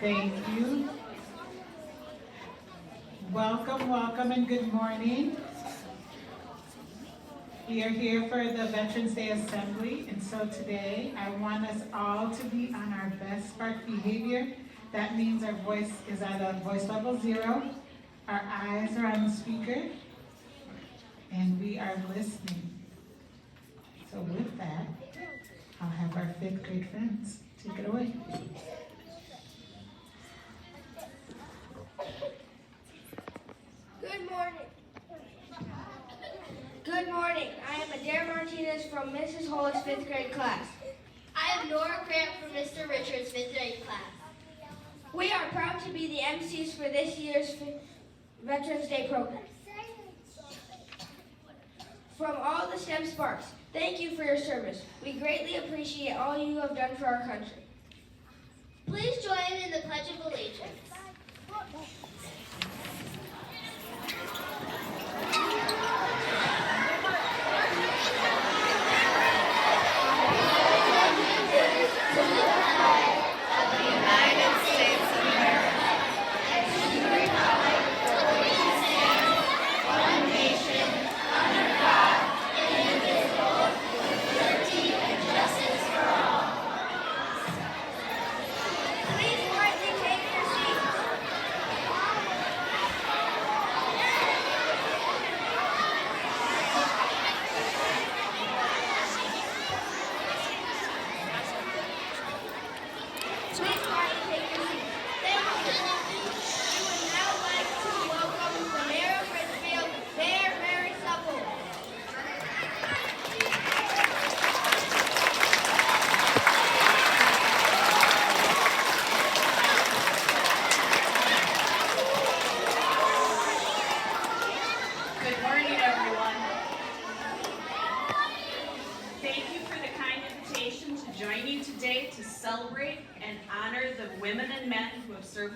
Thank you. Welcome, welcome, and good morning. We are here for the Veterans Day Assembly, and so today I want us all to be on our best spark behavior. That means our voice is at a voice level 0, our eyes are on the speaker, and we are listening. So with that, I'll have our 5th grade friends take it away. Good morning. Good morning. I am Adair Martinez from Mrs. Hollis' 5th grade class. I am Nora Grant from Mr. Richards' 5th grade class. We are proud to be the MCs for this year's Veterans Day program. From all the STEM Sparks, thank you for your service. We greatly appreciate all you have done for our country. Please join in the Pledge of Allegiance.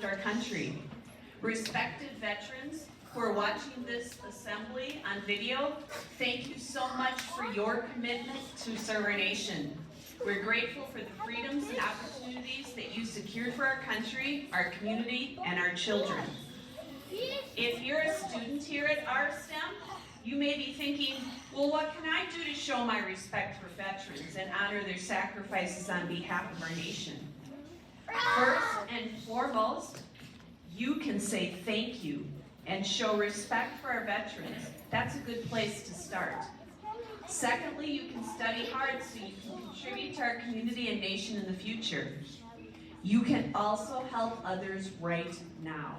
Our country. Respected veterans who are watching this assembly on video, thank you so much for your commitment to serve our nation. We're grateful for the freedoms and opportunities that you secured for our country, our community, and our children. If you're a student here at our STEM, you may be thinking, well, what can I do to show my respect for veterans and honor their sacrifices on behalf of our nation? First and foremost, you can say thank you and show respect for our veterans. That's a good place to start. Secondly, you can study hard so you can contribute to our community and nation in the future. You can also help others right now.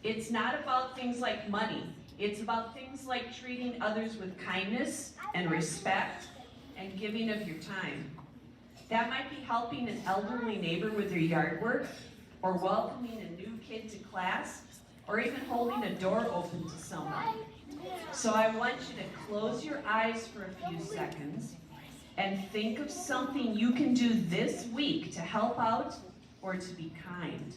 It's not about things like money. It's about things like treating others with kindness and respect and giving of your time. That might be helping an elderly neighbor with their yard work, or welcoming a new kid to class, or even holding a door open to someone. So I want you to close your eyes for a few seconds and think of something you can do this week to help out or to be kind.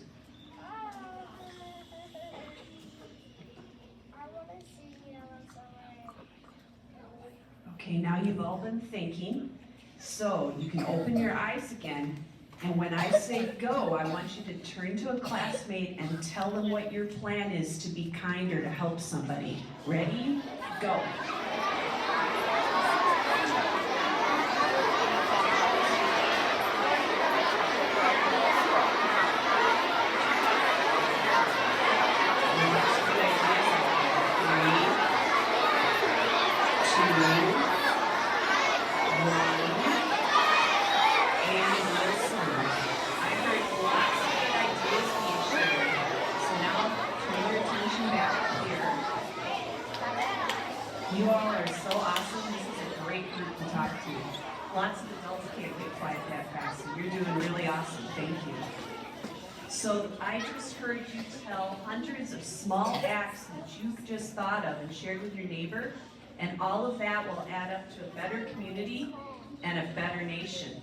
Okay, now you've all been thinking. So you can open your eyes again, and when I say go, I want you to turn to a classmate and tell them what your plan is to be kind or to help somebody. Ready? Go. You all are so awesome. This is a great group to talk to. Lots of adults can't get quiet that fast, so you're doing really awesome. Thank you. So I just heard you tell hundreds of small acts that you've just thought of and shared with your neighbor, and all of that will add up to a better community and a better nation.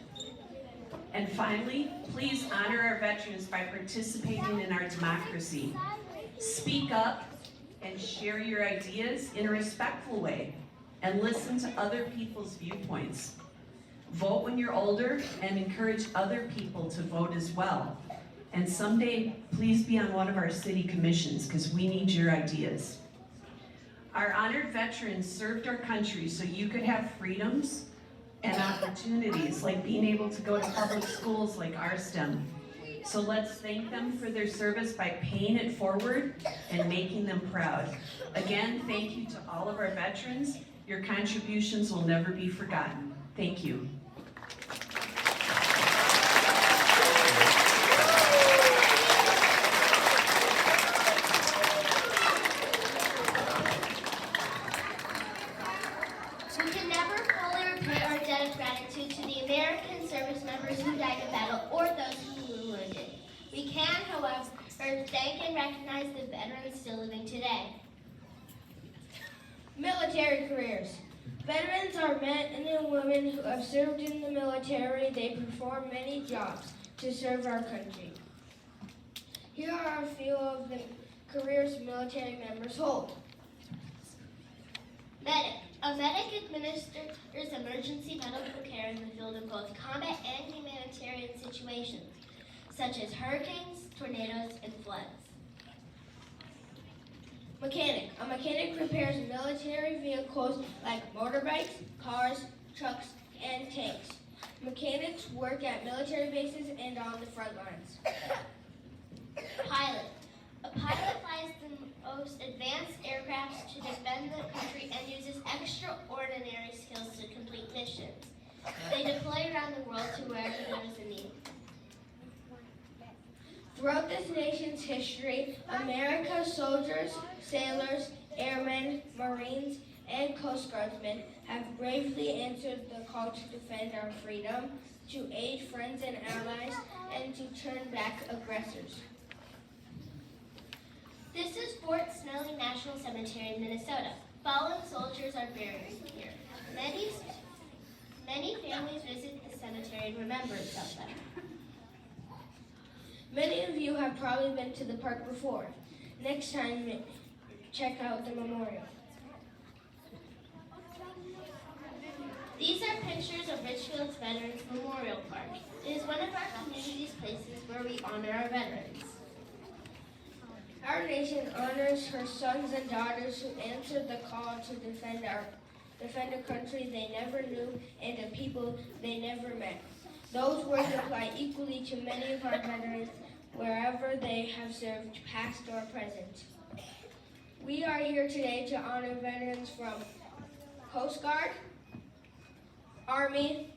And finally, please honor our veterans by participating in our democracy. Speak up and share your ideas in a respectful way, and listen to other people's viewpoints. Vote when you're older and encourage other people to vote as well. And someday, please be on one of our city commissions because we need your ideas. Our honored veterans served our country so you could have freedoms and opportunities like being able to go to public schools like our STEM. So let's thank them for their service by paying it forward and making them proud. Again, thank you to all of our veterans. Your contributions will never be forgotten. Thank you. We can never fully repay our debt of gratitude to the American service members who died in battle or those who were wounded. We can, however, thank and recognize the veterans still living today. Military careers. Veterans are men and women who have served in the military. They perform many jobs to serve our country. Here are a few of the careers military members hold. Medic. A medic administers emergency medical care in the field of both combat and humanitarian situations, such as hurricanes, tornadoes, and floods. Mechanic. A mechanic repairs military vehicles like motorbikes, cars, trucks, and tanks. Mechanics work at military bases and on the front lines. Pilot. A pilot flies the most advanced aircrafts to defend the country and uses extraordinary skills to complete missions. They deploy around the world to wherever there is a need. Throughout this nation's history, America's soldiers, sailors, airmen, Marines, and Coast Guardsmen have bravely answered the call to defend our freedom, to aid friends and allies, and to turn back aggressors. This is Fort Snelling National Cemetery in Minnesota. Fallen soldiers are buried here. Many families visit the cemetery and remembrance of them. Many of you have probably been to the park before. Next time, check out the memorial. These are pictures of Richfield's Veterans Memorial Park. It is one of our community's places where we honor our veterans. Our nation honors her sons and daughters who answered the call to defend a country they never knew and a people they never met. Those words apply equally to many of our veterans wherever they have served, past or present. We are here today to honor veterans from Coast Guard, Army,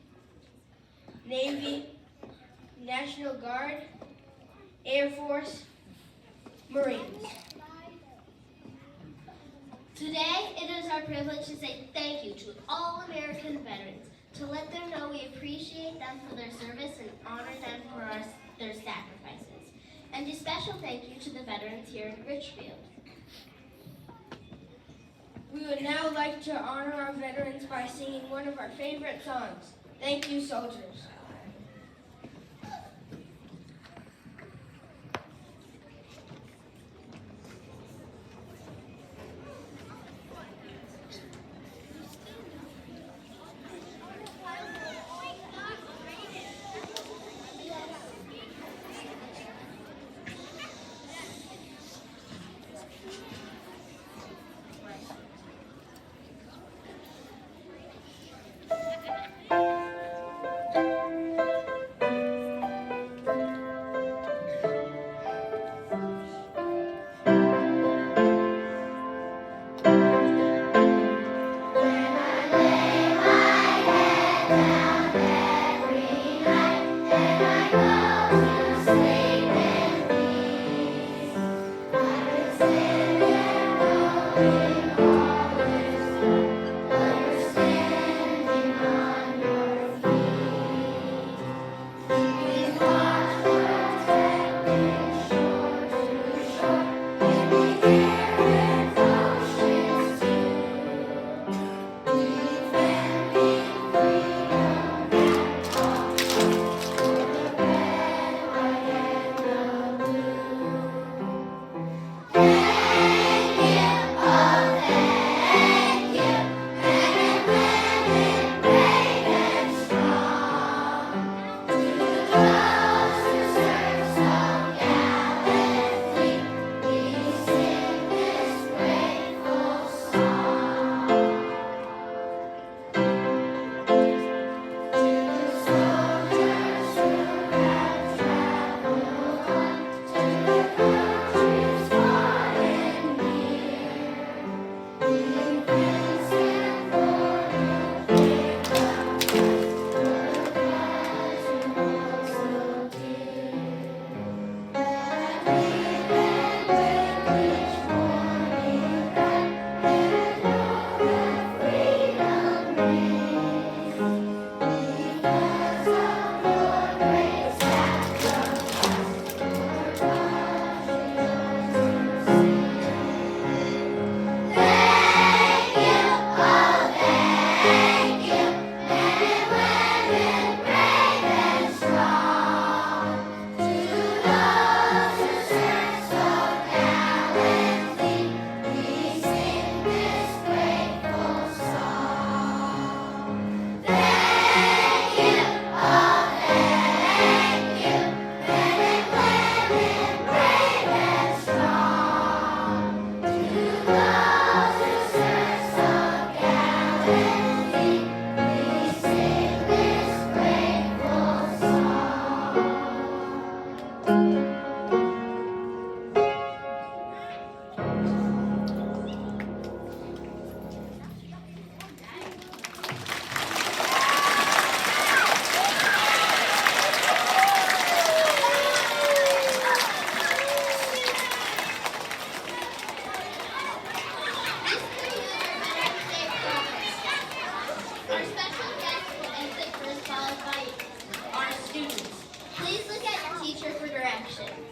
Navy, National Guard, Air Force, Marines. Today, it is our privilege to say thank you to all American veterans, to let them know we appreciate them for their service and honor them for their sacrifices. And a special thank you to the veterans here in Richfield. We would now like to honor our veterans by singing one of our favorite songs, Thank You, Soldiers. teacher for directions.